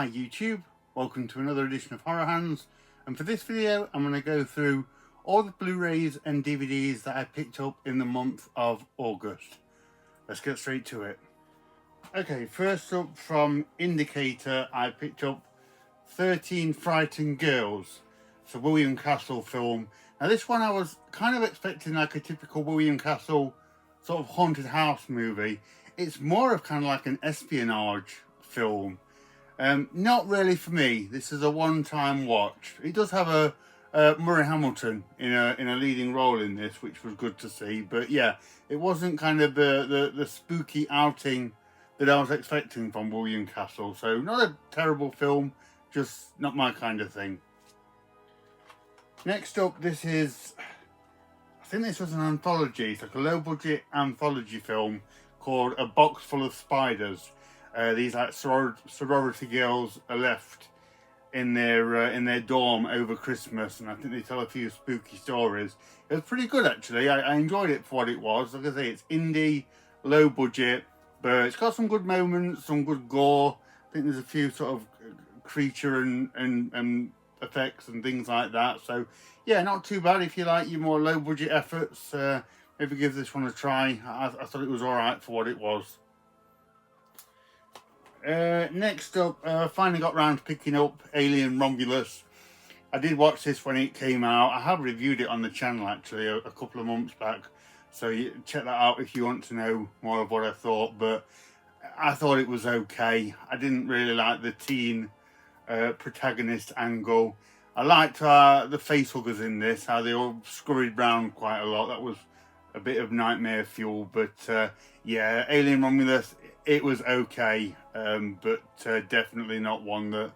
Hi YouTube, welcome to another edition of Horror Hands, and for this video I'm going to go through all the Blu-rays and DVDs that I picked up in the month of August. Let's get straight to it. Okay, first up from Indicator, I picked up 13 Frightened Girls. It's a William Castle film. Now this one I was kind of expecting like a typical William Castle sort of haunted house movie. It's more of kind of like an espionage film. Not really for me. This is a one-time watch. It does have a Murray Hamilton in a leading role in this, which was good to see. But yeah, it wasn't kind of the spooky outing that I was expecting from William Castle. So not a terrible film, just not my kind of thing. Next up, this is, I think this was an anthology. It's like a low-budget anthology film called A Box Full of Spiders. These like sorority girls are left in their dorm over Christmas, and I think they tell a few spooky stories. It was pretty good actually. I enjoyed it for what it was. Like I say, it's indie, low budget, but it's got some good moments, some good gore. I think there's a few sort of creature and effects and things like that. So yeah, not too bad if you like your more low budget efforts. Maybe give this one a try. I thought it was alright for what it was. Next up, finally got round to picking up Alien Romulus. I did watch this when it came out. I have reviewed it on the channel actually a couple of months back. So you check that out if you want to know more of what I thought. But I thought it was okay. I didn't really like the teen protagonist angle. I liked the facehuggers in this, how they all scurried around quite a lot. That was a bit of nightmare fuel, but yeah, Alien Romulus, it was okay, but definitely not one that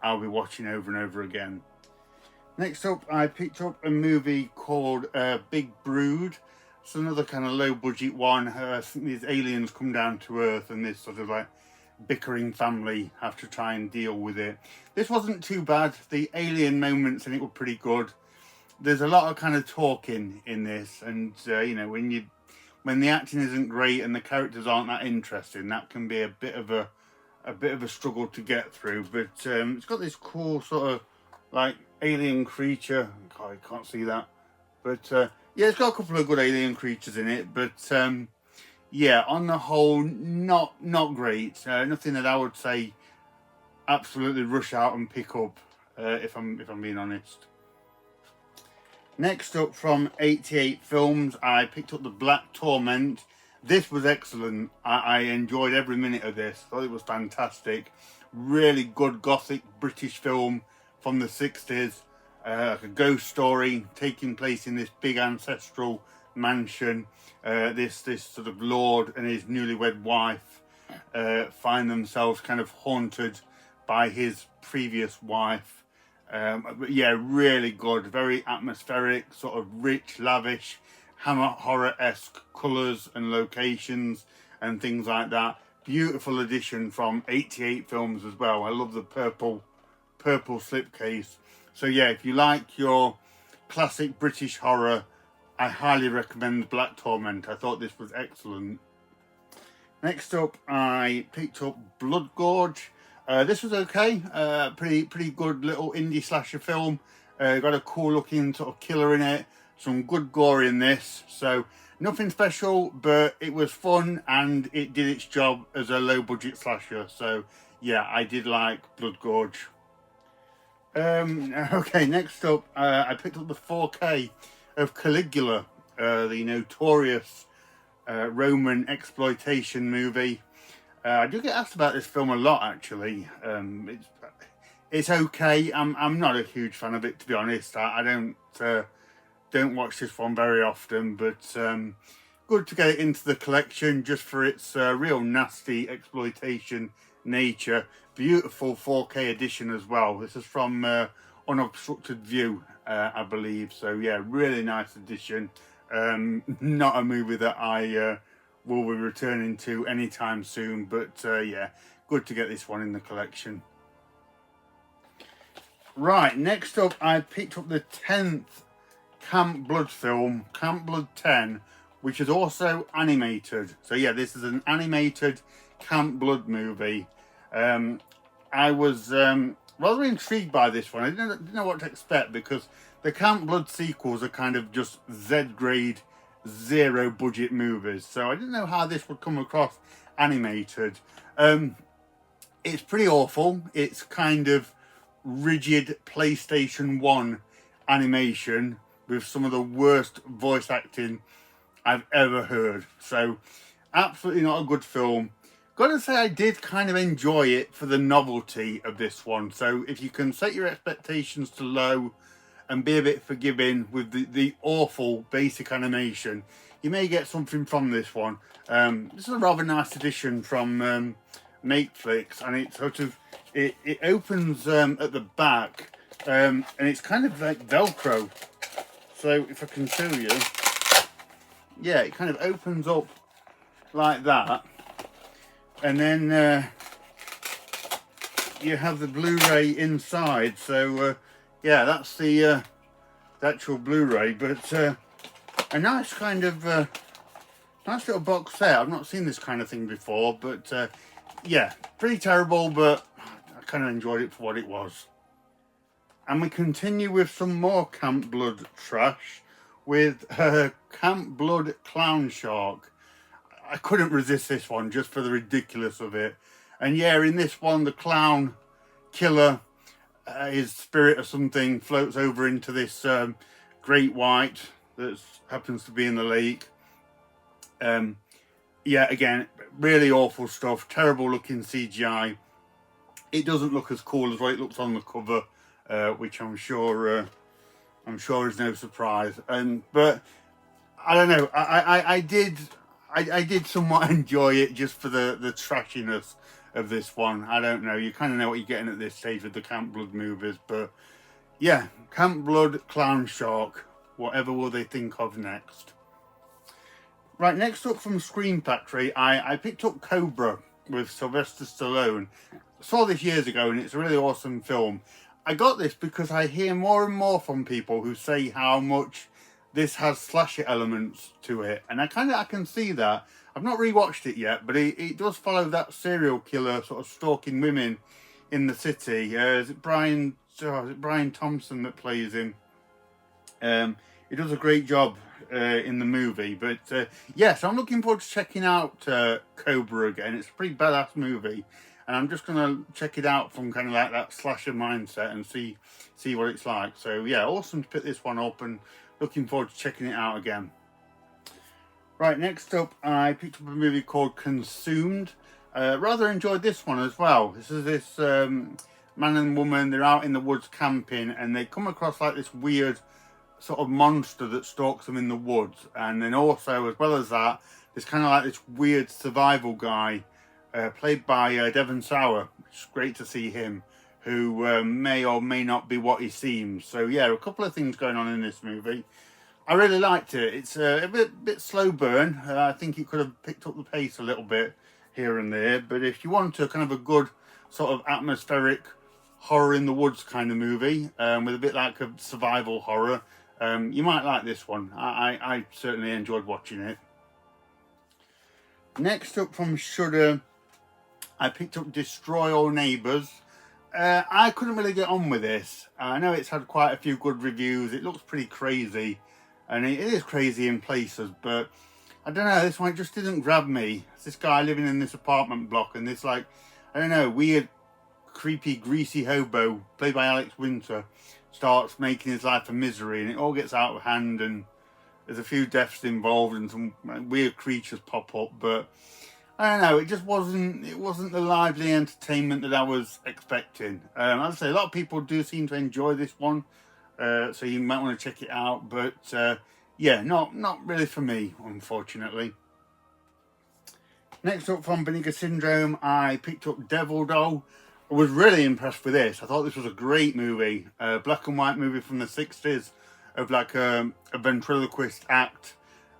I'll be watching over and over again. Next up, I picked up a movie called Big Brood. It's another kind of low budget one. I think these aliens come down to Earth and this sort of like bickering family have to try and deal with it. This wasn't too bad. The alien moments in it were pretty good. There's a lot of kind of talking in this, and you know, when the acting isn't great and the characters aren't that interesting, that can be a bit of a struggle to get through. But it's got this cool sort of like alien creature. God, I can't see that, but yeah, it's got a couple of good alien creatures in it. But yeah, on the whole, not great. Nothing that I would say absolutely rush out and pick up. If I'm being honest. Next up from 88 Films, I picked up the Black Torment. This was excellent. I enjoyed every minute of this. Thought it was fantastic. Really good gothic British film from the 60s. Like a ghost story taking place in this big ancestral mansion. This sort of lord and his newlywed wife find themselves kind of haunted by his previous wife. But yeah, really good, very atmospheric, sort of rich, lavish, Hammer horror-esque colours and locations and things like that. Beautiful edition from 88 Films as well. I love the purple slipcase. So yeah, if you like your classic British horror, I highly recommend Black Torment. I thought this was excellent. Next up, I picked up Blood Gorge. This was okay, pretty good little indie slasher film. Got a cool looking sort of killer in it, some good gore in this, so nothing special, but it was fun and it did its job as a low budget slasher. So yeah, I did like Blood Gorge. Okay, next up, I picked up the 4K of Caligula, the notorious Roman exploitation movie. I do get asked about this film a lot actually. It's okay. I'm not a huge fan of it, to be honest. I don't watch this one very often, but good to get it into the collection just for its real nasty exploitation nature. Beautiful 4K edition as well. This is from Unobstructed View, I believe. So yeah, really nice edition. Not a movie that I will be returning to anytime soon, but yeah, good to get this one in the collection. Right, next up I picked up the 10th Camp Blood film, Camp Blood 10, which is also animated. So yeah, this is an animated Camp Blood movie. I was rather intrigued by this one. I didn't know what to expect, because the Camp Blood sequels are kind of just Z-grade, zero budget movies. So I didn't know how this would come across animated. It's pretty awful. It's kind of rigid PlayStation 1 animation with some of the worst voice acting I've ever heard. So absolutely not a good film. Gotta say, I did kind of enjoy it for the novelty of this one. So if you can set your expectations to low and be a bit forgiving with the awful basic animation, you may get something from this one. This is a rather nice edition from Makeflix, and it sort of it opens at the back, and it's kind of like Velcro. So if I can show you, yeah, it kind of opens up like that, and then you have the Blu-ray inside. So yeah, that's the actual Blu-ray, but a nice kind of nice little box set. I've not seen this kind of thing before, but yeah, pretty terrible, but I kind of enjoyed it for what it was. And we continue with some more Camp Blood trash with Camp Blood Clown Shark. I couldn't resist this one just for the ridiculous of it. And yeah, in this one, the clown killer, his spirit or something, floats over into this great white that happens to be in the lake. Yeah, again, really awful stuff. Terrible looking CGI. It doesn't look as cool as what it looks on the cover, which I'm sure is no surprise. But I don't know. I did somewhat enjoy it just for the trashiness of this one. I don't know. You kind of know what you're getting at this stage with the Camp Blood movies, but yeah, Camp Blood Clown Shark. Whatever will they think of next? Right, next up from Scream Factory, I picked up Cobra with Sylvester Stallone. Saw this years ago, and it's a really awesome film. I got this because I hear more and more from people who say how much this has slasher elements to it, and I can see that. I've not rewatched it yet, but it does follow that serial killer sort of stalking women in the city. Is it Brian Thompson that plays him? He does a great job in the movie, but yes, I'm looking forward to checking out Cobra again. It's a pretty badass movie, and I'm just gonna check it out from kind of like that slasher mindset and see what it's like. So yeah, awesome to pick this one up, and looking forward to checking it out again. Right, next up, I picked up a movie called Consumed. Rather enjoyed this one as well. This is this man and woman. They're out in the woods camping, and they come across like this weird sort of monster that stalks them in the woods. And then also, as well as that, there's kind of like this weird survival guy played by Devon Sawa. It's great to see him, who may or may not be what he seems. So yeah, a couple of things going on in this movie. I really liked it. It's a bit slow burn. I think it could have picked up the pace a little bit here and there, but if you want kind of a good sort of atmospheric horror in the woods kind of movie, with a bit like a survival horror, you might like this one. I certainly enjoyed watching it. Next up from Shudder, I picked up Destroy All Neighbours. I couldn't really get on with this. I know it's had quite a few good reviews. It looks pretty crazy, and it is crazy in places, but I don't know, this one just didn't grab me. It's this guy living in this apartment block, and this, like, I don't know, weird, creepy, greasy hobo, played by Alex Winter, starts making his life a misery, and it all gets out of hand, and there's a few deaths involved, and some weird creatures pop up, but I don't know, it wasn't the lively entertainment that I was expecting. As I say, a lot of people do seem to enjoy this one, so you might want to check it out, but yeah, not really for me, unfortunately. Next up from Vinegar Syndrome, I picked up Devil Doll. I was really impressed with this. I thought this was a great movie, a black and white movie from the 60s of like a ventriloquist act,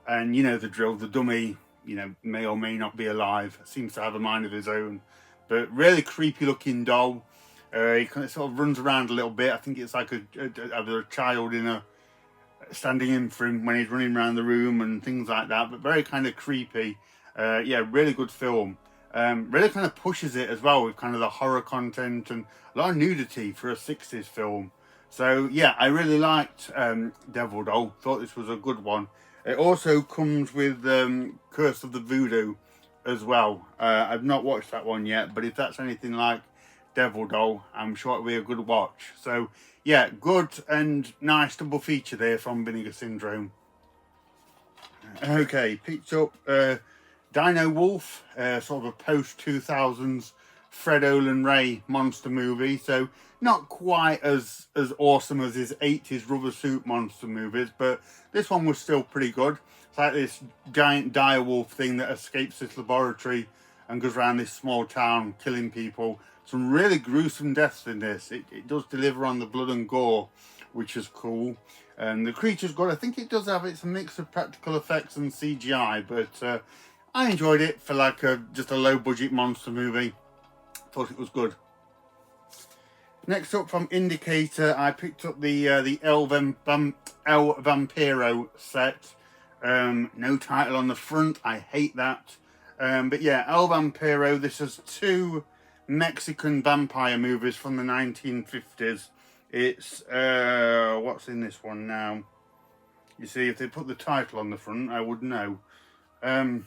and you know the drill, the dummy, you know, may or may not be alive, seems to have a mind of his own, but really creepy looking doll. He kind of sort of runs around a little bit. I think it's like a child standing in for him when he's running around the room and things like that, but very kind of creepy. Yeah, really good film. Really kind of pushes it as well with kind of the horror content and a lot of nudity for a 60s film. So yeah, I really liked Devil Doll. Thought this was a good one. It also comes with Curse of the Voodoo as well. I've not watched that one yet, but if that's anything like Devil Doll, I'm sure it'll be a good watch. So yeah, good and nice double feature there from Vinegar Syndrome. Okay, picked up Dinowolf, sort of a post-2000s Fred Olen Ray monster movie. So not quite as awesome as his 80s rubber suit monster movies, but this one was still pretty good. It's like this giant direwolf thing that escapes this laboratory and goes around this small town killing people. Some really gruesome deaths in this. It does deliver on the blood and gore, which is cool. The creature's good. I think it does have it's a mix of practical effects and CGI, but I enjoyed it for like just a low budget monster movie. Thought it was good. Next up from Indicator, I picked up the El Vampiro set. No title on the front. I hate that. But yeah, El Vampiro. This is 2 Mexican vampire movies from the 1950s. It's what's in this one now? You see, if they put the title on the front, I would know. The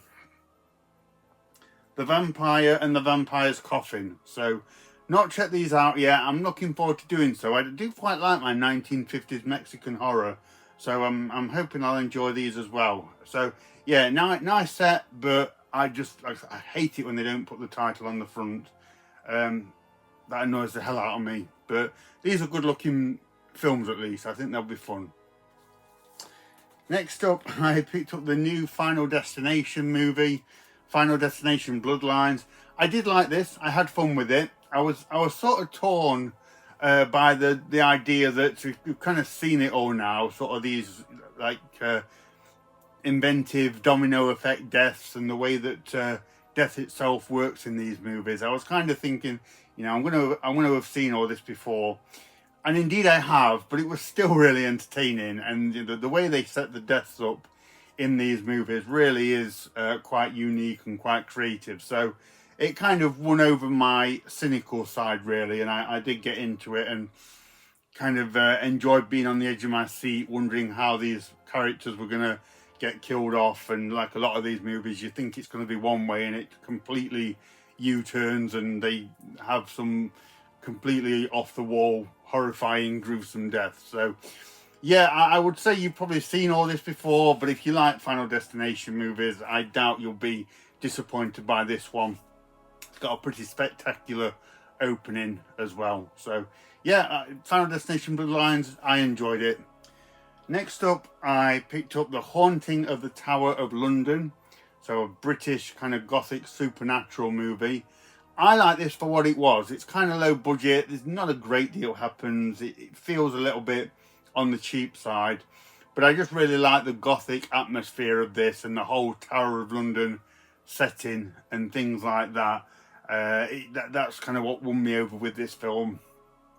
Vampire and the Vampire's Coffin. So, not checked these out yet. I'm looking forward to doing so. I do quite like my 1950s Mexican horror, so I'm hoping I'll enjoy these as well. So yeah, nice set, but I hate it when they don't put the title on the front. That annoys the hell out of me. But these are good looking films at least. I think they'll be fun. Next up, I picked up the new Final Destination movie, Final Destination Bloodlines. I did like this. I had fun with it. I was sort of torn by the idea that we've kind of seen it all now, sort of these like inventive domino effect deaths and the way that death itself works in these movies. I was kind of thinking, you know, I'm gonna have seen all this before, and indeed I have, but it was still really entertaining, and the way they set the deaths up in these movies really is quite unique and quite creative. So it kind of won over my cynical side really, and I did get into it and kind of enjoyed being on the edge of my seat, wondering how these characters were gonna get killed off. And like a lot of these movies, you think it's going to be one way and it completely U-turns and they have some completely off the wall, horrifying, gruesome deaths. So yeah, I would say you've probably seen all this before, but if you like Final Destination movies, I doubt you'll be disappointed by this one. It's got a pretty spectacular opening as well. So yeah, Final Destination Bloodlines, I enjoyed it. Next up, I picked up The Haunting of the Tower of London. So a British kind of gothic supernatural movie. I like this for what it was. It's kind of low budget. There's not a great deal happens. It feels a little bit on the cheap side. But I just really like the gothic atmosphere of this and the whole Tower of London setting and things like that. That's kind of what won me over with this film.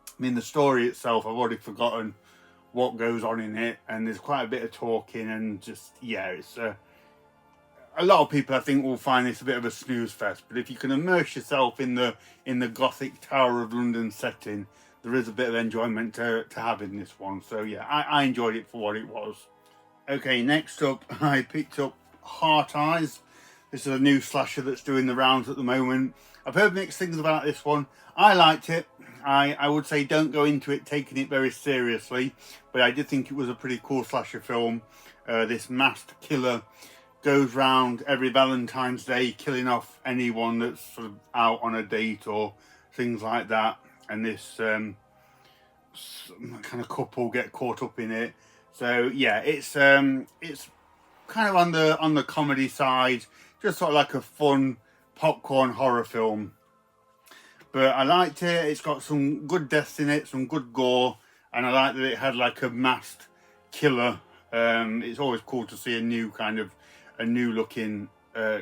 I mean, the story itself, I've already forgotten what goes on in it, and there's quite a bit of talking, and just yeah, it's a lot of people I think will find this a bit of a snooze fest, but if you can immerse yourself in the gothic Tower of London setting, there is a bit of enjoyment to have in this one. So yeah, I enjoyed it for what it was. Okay, next up, I picked up Heart Eyes. This is a new slasher that's doing the rounds at the moment. I've heard mixed things about this one. I liked it. I would say don't go into it taking it very seriously, but I did think it was a pretty cool slasher film. This masked killer goes round every Valentine's Day killing off anyone that's sort of out on a date or things like that, and this kind of couple get caught up in it. So yeah, it's kind of on the comedy side, just sort of like a fun popcorn horror film. But I liked it. It's got some good deaths in it, some good gore, and I like that it had like a masked killer. It's always cool to see a new looking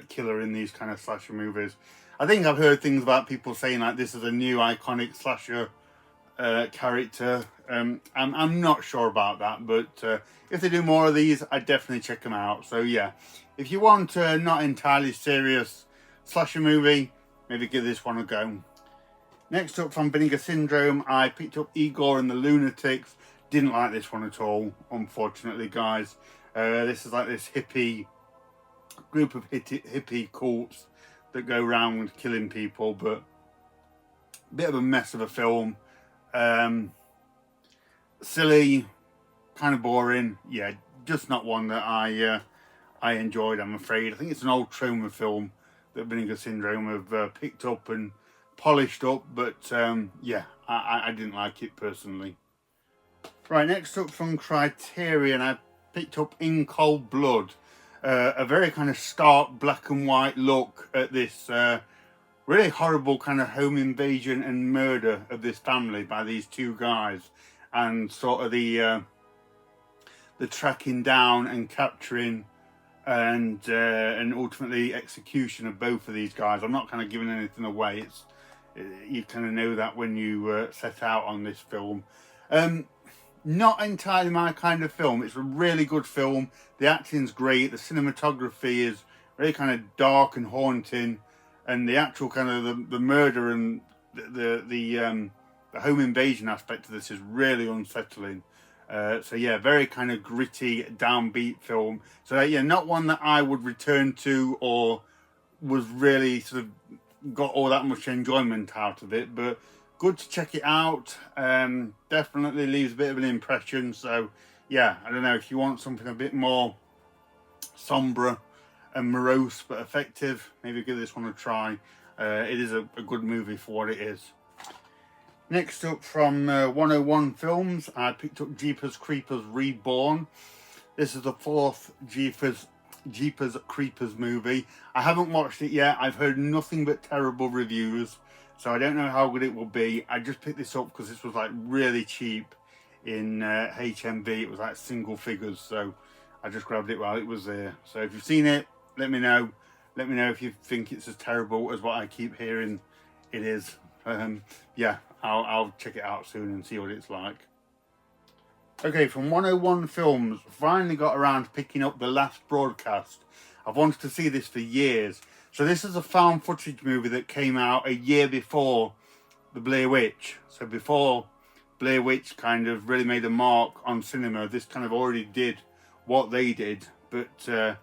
killer in these kind of slasher movies. I think I've heard things about people saying like this is a new iconic slasher character. I'm not sure about that, but if they do more of these, I'd definitely check them out. So yeah, if you want a not entirely serious slasher movie, maybe give this one a go. Next up from Vinegar Syndrome, I picked up Igor and the Lunatics. Didn't like this one at all, unfortunately, guys. This is like this hippie group of hippie cults that go around killing people, but a bit of a mess of a film. Silly, kind of boring. Yeah, just not one that I enjoyed, I'm afraid. I think it's an old trauma film that Vinegar Syndrome have picked up and polished up, but yeah, I didn't like it personally. Right, next up from Criterion, I picked up In Cold Blood. A very kind of stark black and white look at this really horrible kind of home invasion and murder of this family by these two guys, and sort of the tracking down and capturing and ultimately execution of both of these guys. I'm not kind of giving anything away. You kind of know that when you set out on this film. Not entirely my kind of film. It's a really good film. The acting's great. The cinematography is really kind of dark and haunting, and the actual kind of the murder and the home invasion aspect of this is really unsettling. So yeah, very kind of gritty, downbeat film. So yeah, not one that I would return to or was really sort of got all that much enjoyment out of it, but good to check it out. Definitely leaves a bit of an impression. So yeah, I don't know, if you want something a bit more sombre and morose but effective, maybe give this one a try. It is a good movie for what it is. Next up from 101 Films, I picked up Jeepers Creepers Reborn. This is the fourth Jeepers Creepers movie. I haven't watched it yet. I've heard nothing but terrible reviews, so I don't know how good it will be. I just picked this up because this was like really cheap in HMV. It was like single figures, so I just grabbed it while it was there. So if you've seen it, let me know. Let me know if you think it's as terrible as what I keep hearing it is. Yeah, I'll check it out soon and see what it's like. Okay, from 101 Films, finally got around to picking up The Last Broadcast. I've wanted to see this for years. So this is a found footage movie that came out a year before The Blair Witch. So before Blair Witch kind of really made a mark on cinema, this kind of already did what they did, but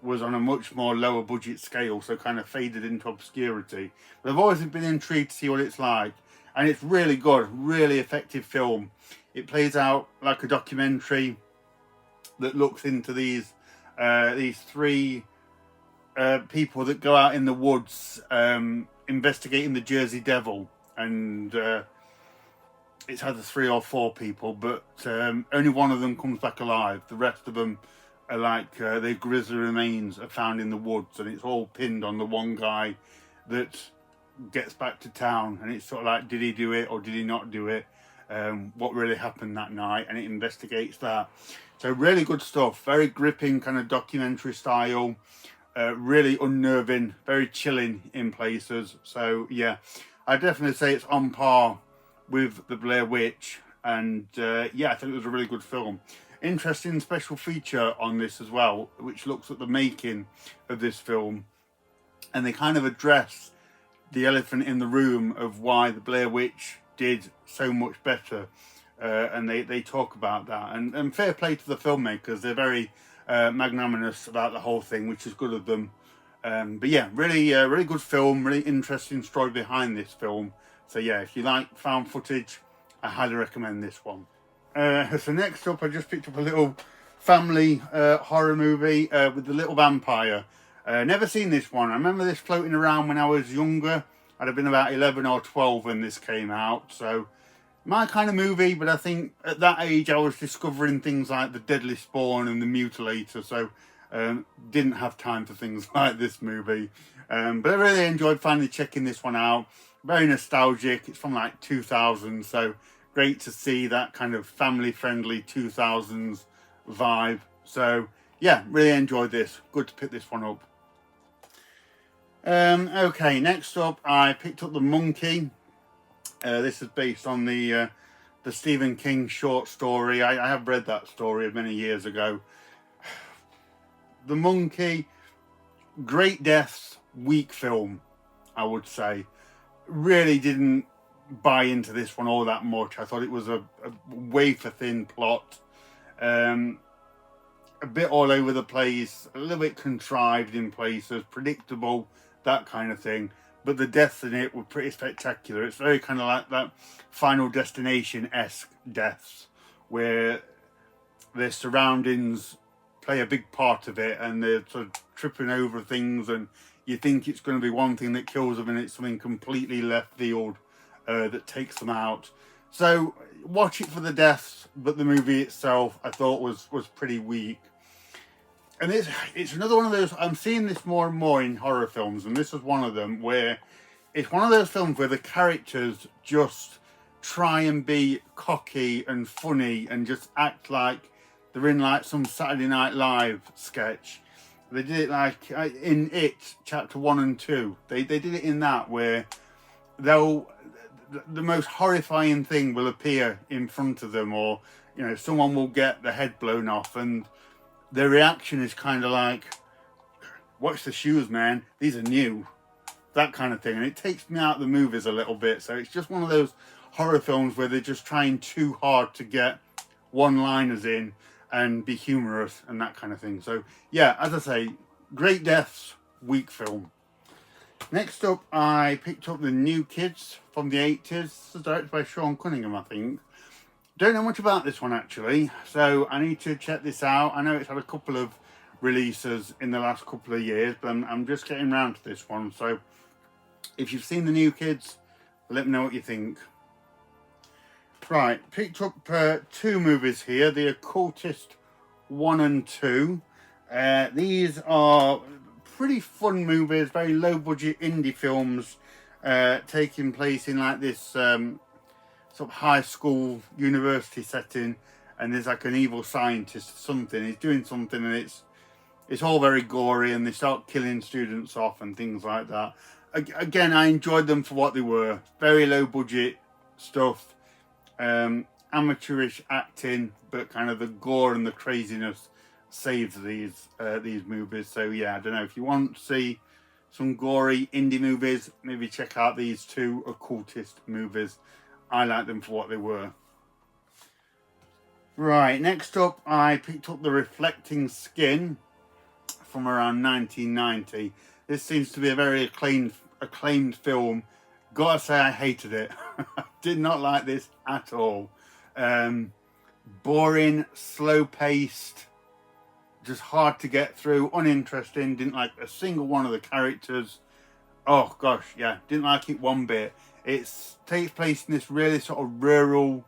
was on a much more lower budget scale, so kind of faded into obscurity. But I've always been intrigued to see what it's like, and it's really good, really effective film. It plays out like a documentary that looks into these three people that go out in the woods investigating the Jersey Devil, and it's either 3 or 4 people, but only one of them comes back alive. The rest of them are like their grisly remains are found in the woods, and it's all pinned on the one guy that gets back to town, and it's sort of like, did he do it or did he not do it? What really happened that night, and it investigates that. So really good stuff, very gripping kind of documentary style, really unnerving, very chilling in places. So yeah, I definitely say it's on par with The Blair Witch, and yeah, I think it was a really good film. Interesting special feature on this as well, which looks at the making of this film, and they kind of address the elephant in the room of why The Blair Witch did so much better, and they talk about that, and fair play to the filmmakers. They're very magnanimous about the whole thing, which is good of them. But yeah, really good film, really interesting story behind this film. So yeah, if you like found footage, I highly recommend this one. So next up, I just picked up a little family horror movie with the little vampire. Never seen this one. I remember this floating around when I was younger. I'd have been about 11 or 12 when this came out, so my kind of movie. But I think at that age I was discovering things like The Deadly Spawn and The Mutilator, so didn't have time for things like this movie. But I really enjoyed finally checking this one out. Very nostalgic. It's from like 2000, so great to see that kind of family-friendly 2000s vibe. So yeah, really enjoyed this. Good to pick this one up. Okay, next up I picked up The Monkey. This is based on the Stephen King short story. I have read that story many years ago. The Monkey, great deaths, weak film, I would say. Really didn't buy into this one all that much. I thought it was a wafer thin plot, a bit all over the place, a little bit contrived in places, predictable, that kind of thing. But the deaths in it were pretty spectacular. It's very kind of like that Final Destination-esque deaths, where their surroundings play a big part of it, and they're sort of tripping over things, and you think it's going to be one thing that kills them, and it's something completely left field that takes them out. So watch it for the deaths, but the movie itself I thought was pretty weak. And it's another one of those, I'm seeing this more and more in horror films, and this is one of them, where it's one of those films where the characters just try and be cocky and funny and just act like they're in like some Saturday Night Live sketch. They did it like in It, Chapter 1 and 2. They did it in that, where the most horrifying thing will appear in front of them, or, you know, someone will get the head blown off, and their reaction is kind of like, watch the shoes, man, these are new. That kind of thing. And it takes me out of the movies a little bit. So it's just one of those horror films where they're just trying too hard to get one-liners in and be humorous and that kind of thing. So yeah, as I say, great deaths, weak film. Next up, I picked up The New Kids from the 80s. This is directed by Sean Cunningham, I think. Don't know much about this one actually, so I need to check this out. I know it's had a couple of releases in the last couple of years, but I'm just getting around to this one. So if you've seen The New Kids, let me know what you think. Right, picked up 2 movies here, The Occultist 1 and 2. These are pretty fun movies, very low budget indie films, taking place in like this sort of high school university setting, and there's like an evil scientist or something. He's doing something, and it's all very gory, and they start killing students off and things like that. Again, I enjoyed them for what they were. Very low budget stuff, amateurish acting, but kind of the gore and the craziness saves these movies. So yeah, I don't know, if you want to see some gory indie movies, maybe check out these 2 Occultist movies. I like them for what they were. Right, next up, I picked up The Reflecting Skin from around 1990. This seems to be a very acclaimed film. Gotta say, I hated it. Did not like this at all. Boring, slow-paced, just hard to get through, uninteresting. Didn't like a single one of the characters. Oh gosh, yeah, didn't like it one bit. It takes place in this really sort of rural,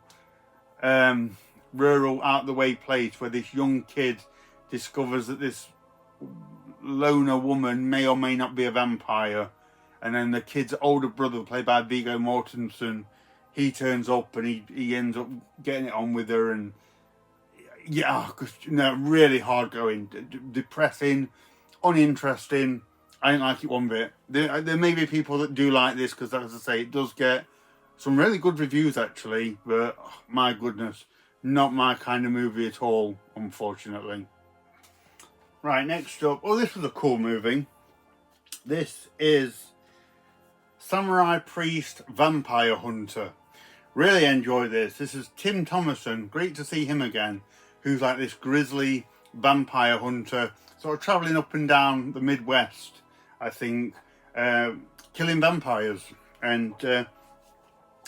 out of the way place where this young kid discovers that this loner woman may or may not be a vampire, and then the kid's older brother, played by Viggo Mortensen, he turns up and he ends up getting it on with her, and yeah, really hard going, depressing, uninteresting. I didn't like it one bit. There may be people that do like this, because as I say, it does get some really good reviews actually, but oh, my goodness, not my kind of movie at all, unfortunately. Right, next up, oh, this was a cool movie. This is Samurai Priest Vampire Hunter. Really enjoyed this. This is Tim Thomerson, great to see him again, who's like this grizzly vampire hunter, sort of travelling up and down the Midwest, I think, killing vampires. And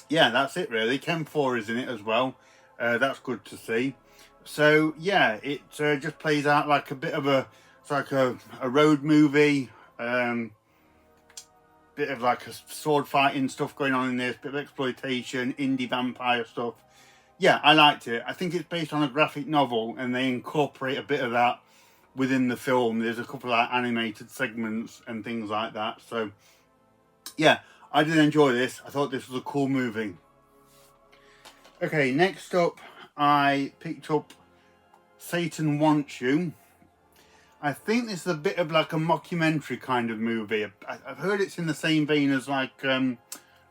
yeah, that's it really. Ken 4 is in it as well. That's good to see. So yeah, it just plays out like a bit of it's like a road movie, bit of like a sword fighting stuff going on in this, bit of exploitation, indie vampire stuff. Yeah, I liked it. I think it's based on a graphic novel, and they incorporate a bit of that within the film. There's a couple of like animated segments and things like that. So yeah, I did enjoy this. I thought this was a cool movie. Okay, next up, I picked up Satan Wants You. I think this is a bit of like a mockumentary kind of movie. I've heard it's in the same vein as like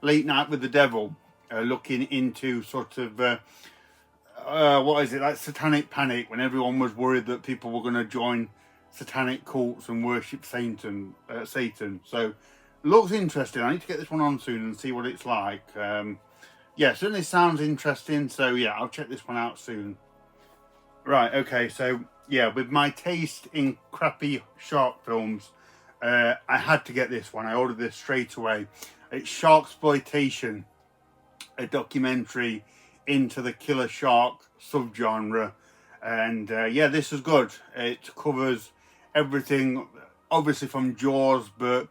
Late Night with the Devil, looking into sort of what is it, like Satanic Panic, when everyone was worried that people were going to join satanic cults and worship Satan. So looks interesting. I need to get this one on soon and see what it's like. Yeah, certainly sounds interesting. So yeah, I'll check this one out soon. Right, okay, so yeah, with my taste in crappy shark films, I had to get this one. I ordered this straight away. It's Sharksploitation, a documentary into the killer shark subgenre. And yeah, this is good. It covers everything, obviously from Jaws, but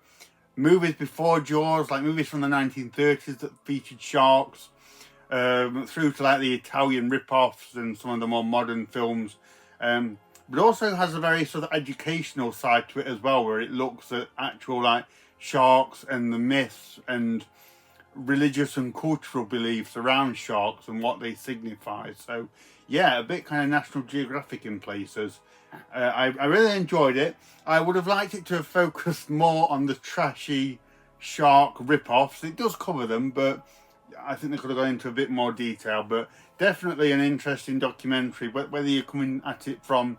movies before Jaws, like movies from the 1930s that featured sharks, through to like the Italian rip-offs and some of the more modern films. But also has a very sort of educational side to it as well, where it looks at actual like sharks and the myths and religious and cultural beliefs around sharks and what they signify. So yeah, a bit kind of National Geographic in places. I really enjoyed it. I would have liked it to have focused more on the trashy shark rip-offs. It does cover them, but I think they could have gone into a bit more detail. But definitely an interesting documentary, whether you're coming at it from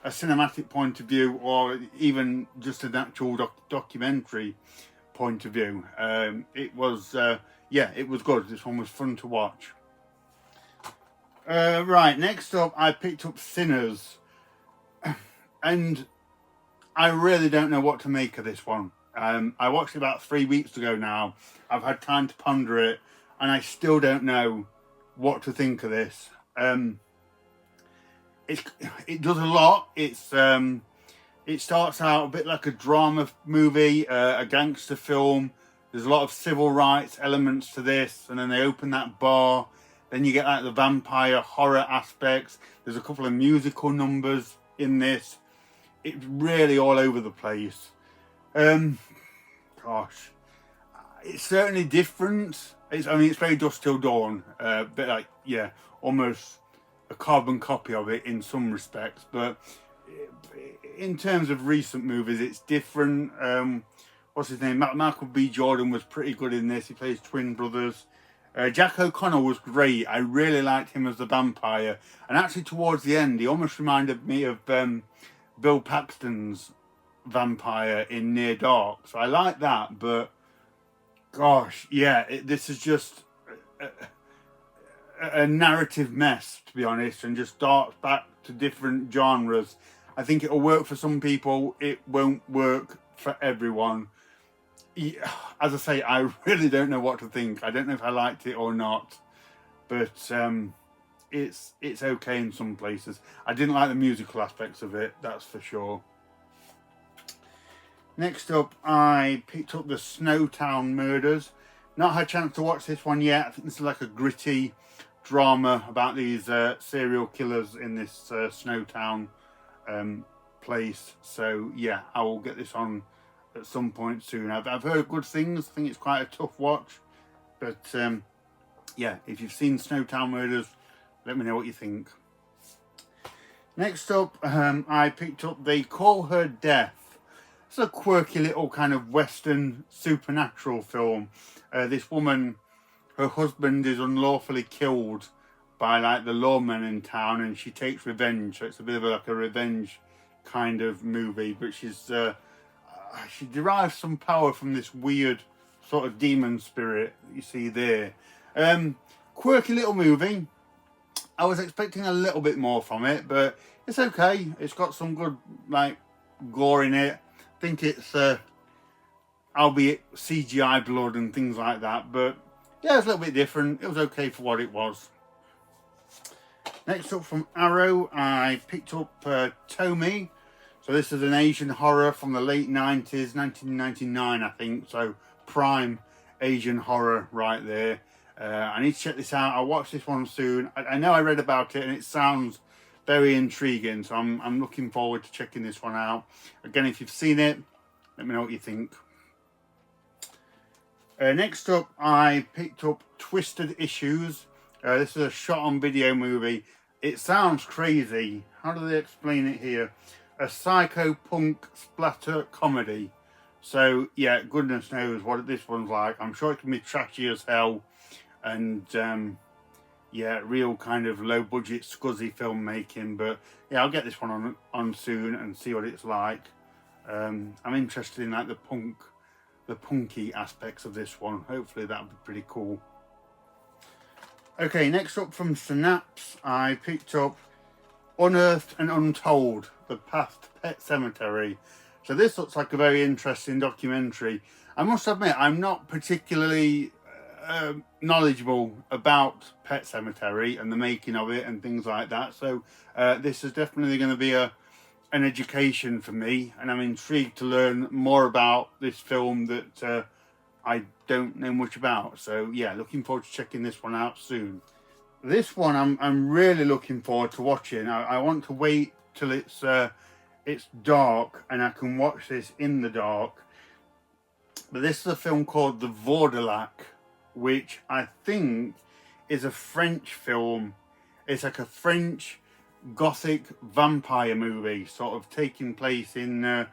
a cinematic point of view or even just an actual documentary point of view. It was, yeah, it was good. This one was fun to watch. Right, next up, I picked up Sinners. And I really don't know what to make of this one. I watched it about 3 weeks ago now. I've had time to ponder it, and I still don't know what to think of this. It does a lot. It starts out a bit like a drama movie, a gangster film. There's a lot of civil rights elements to this, and then they open that bar. Then you get like the vampire horror aspects. There's a couple of musical numbers in this. It's really all over the place. Gosh, it's certainly different. It's very Dusk Till Dawn, bit like, yeah, almost a carbon copy of it in some respects. But in terms of recent movies, it's different. What's his name? Michael B. Jordan was pretty good in this. He plays twin brothers. Jack O'Connell was great. I really liked him as the vampire. And actually towards the end, he almost reminded me of Bill Paxton's vampire in Near Dark. So I like that, but gosh, yeah, this is just a narrative mess, to be honest, and just darts back to different genres. I think it'll work for some people. It won't work for everyone. As I say, I really don't know what to think. I don't know if I liked it or not, but it's okay in some places. I didn't like the musical aspects of it, that's for sure. Next up, I picked up the Snowtown Murders. Not had a chance to watch this one yet. I think this is like a gritty drama about these serial killers in this Snowtown place. So yeah, I will get this on at some point soon. I've heard good things. I think it's quite a tough watch. But yeah, if you've seen Snowtown Murders, let me know what you think. Next up, I picked up They Call Her Death. It's a quirky little kind of Western supernatural film. This woman, her husband is unlawfully killed by like the lawmen in town, and she takes revenge. So it's a bit of like a revenge kind of movie, but she derives some power from this weird sort of demon spirit that you see there. Quirky little movie. I was expecting a little bit more from it, but it's okay. It's got some good like gore in it. I think it's albeit CGI blood and things like that, but yeah, it's a little bit different. It was okay for what it was. Next up from Arrow, I picked up Tomie. So this is an Asian horror from the late 90s, 1999 I think, so prime Asian horror right there. I need to check this out. I'll watch this one soon. I know I read about it and it sounds very intriguing, so I'm looking forward to checking this one out. Again, if you've seen it, let me know what you think. Next up, I picked up Twisted Issues. This is a shot-on-video movie. It sounds crazy. How do they explain it here? A psycho-punk splatter comedy. So, yeah, goodness knows what this one's like. I'm sure it can be trashy as hell. And, yeah, real kind of low budget scuzzy filmmaking. But yeah, I'll get this one on soon and see what it's like. I'm interested in like the punky aspects of this one. Hopefully that'll be pretty cool. Okay, next up from Synapse, I picked up Unearthed and Untold, The Path to Pet Sematary. So this looks like a very interesting documentary. I must admit, I'm not particularly knowledgeable about Pet Sematary and the making of it and things like that. So this is definitely going to be an education for me, and I'm intrigued to learn more about this film that I don't know much about. So yeah, looking forward to checking this one out soon. This one I'm really looking forward to watching. I want to wait till it's dark and I can watch this in the dark. But this is a film called The Vourdalak, which I think is a French film. It's like a French gothic vampire movie, sort of taking place in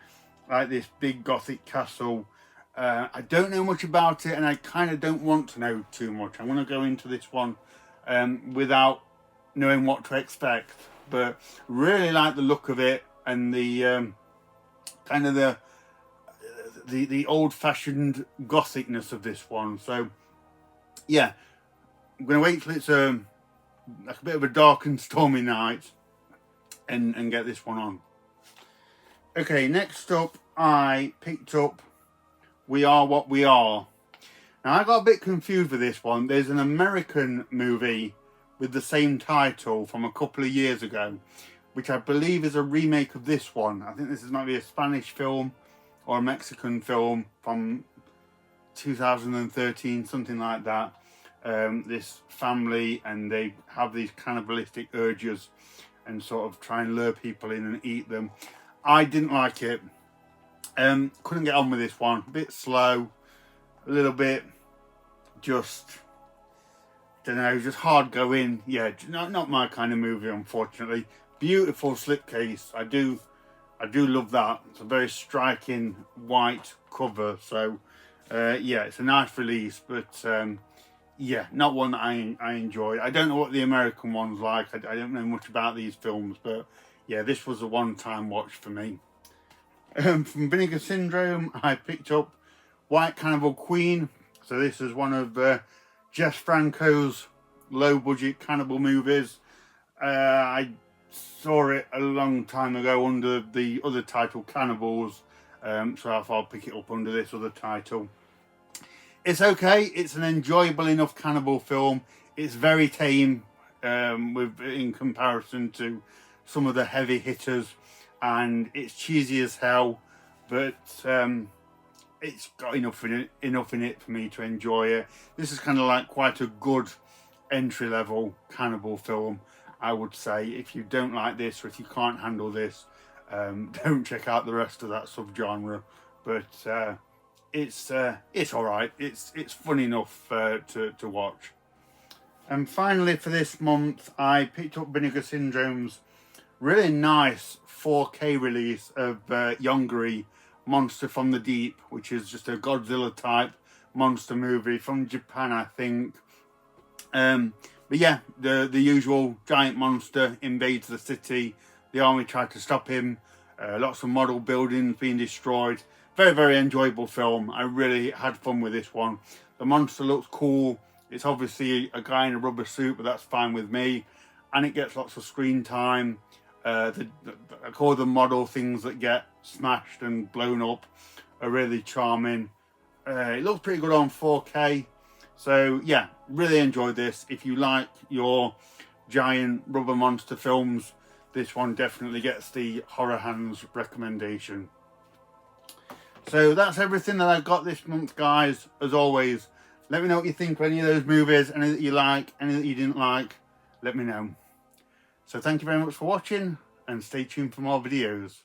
like this big gothic castle. I don't know much about it, and I kind of don't want to know too much. I want to go into this one without knowing what to expect, but really like the look of it and the kind of the old-fashioned gothicness of this one. So yeah, I'm gonna wait till it's like a bit of a dark and stormy night and get this one on. Okay, next up I picked up We Are What We Are. Now I got a bit confused with this one. There's an American movie with the same title from a couple of years ago, which I believe is a remake of this one. I think this is might be a Spanish film or a Mexican film from 2013, something like that. This family, and they have these cannibalistic urges and sort of try and lure people in and eat them. I didn't like it. Couldn't get on with this one. A bit slow, a little bit just, don't know, just hard going. Yeah, not my kind of movie, unfortunately. Beautiful slipcase. I do love that. It's a very striking white cover. So yeah, it's a nice release, but yeah, not one that I enjoyed. I don't know what the American one's like. I don't know much about these films, but yeah, this was a one-time watch for me. From Vinegar Syndrome, I picked up White Cannibal Queen. So this is one of Jeff Franco's low-budget cannibal movies. I saw it a long time ago under the other title, Cannibals. So I thought I'll pick it up under this other title. It's okay. It's an enjoyable enough cannibal film. It's very tame in comparison to some of the heavy hitters, and it's cheesy as hell, but it's got enough in it for me to enjoy it. This is kind of like quite a good entry-level cannibal film, I would say. If you don't like this, or if you can't handle this, don't check out the rest of that subgenre. But it's all right. It's fun enough to watch. And finally, for this month, I picked up Vinegar Syndrome's really nice 4K release of Yongary, Monster from the Deep, which is just a Godzilla type monster movie from Japan, I think. But yeah, the usual giant monster invades the city. The army tried to stop him. Lots of model buildings being destroyed. Very, very enjoyable film. I really had fun with this one. The monster looks cool. It's obviously a guy in a rubber suit, but that's fine with me. And it gets lots of screen time. I call them model things that get smashed and blown up are really charming. It looks pretty good on 4K. So yeah, really enjoyed this. If you like your giant rubber monster films, this one definitely gets the Horror Hands recommendation. So that's everything that I've got this month, guys. As always, let me know what you think of any of those movies, any that you like, any that you didn't like. Let me know. So thank you very much for watching, and stay tuned for more videos.